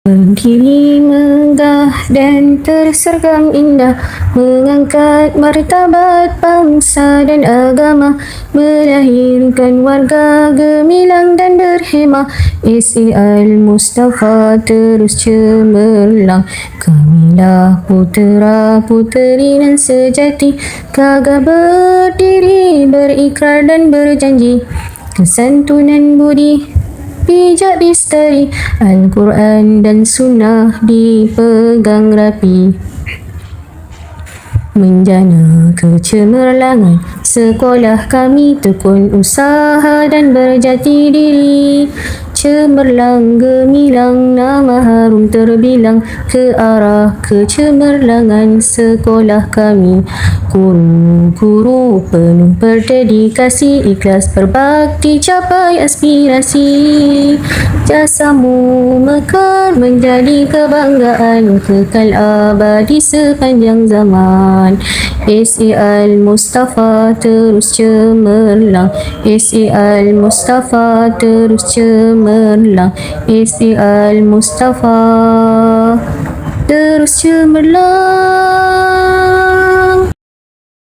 Berdiri megah dan tersergam indah, mengangkat martabat bangsa dan agama, melahirkan warga gemilang dan berhemah. S.A. Al-Mustafa terus cemerlang, kamilah putera-puteri nan sejati, gagah berdiri, berikrar dan berjanji, kesantunan budi bijak lestari, Al-Quran dan Sunnah dipegang rapi. Menjana kecemerlangan sekolah kami, tekun usaha dan berjati diri, cemerlang gemilang, nama harum terbilang, ke arah kecemerlangan sekolah kami. Guru-guru penuh berdedikasi, ikhlas berbakti capai aspirasi, jasamu mekar menjadi kebanggaan, kekal abadi sepanjang zaman. S.A. Al-Mustafa terus cemerlang, S.A. Al-Mustafa terus cemerlang, S.A. Al-Mustafa terus cemerlang.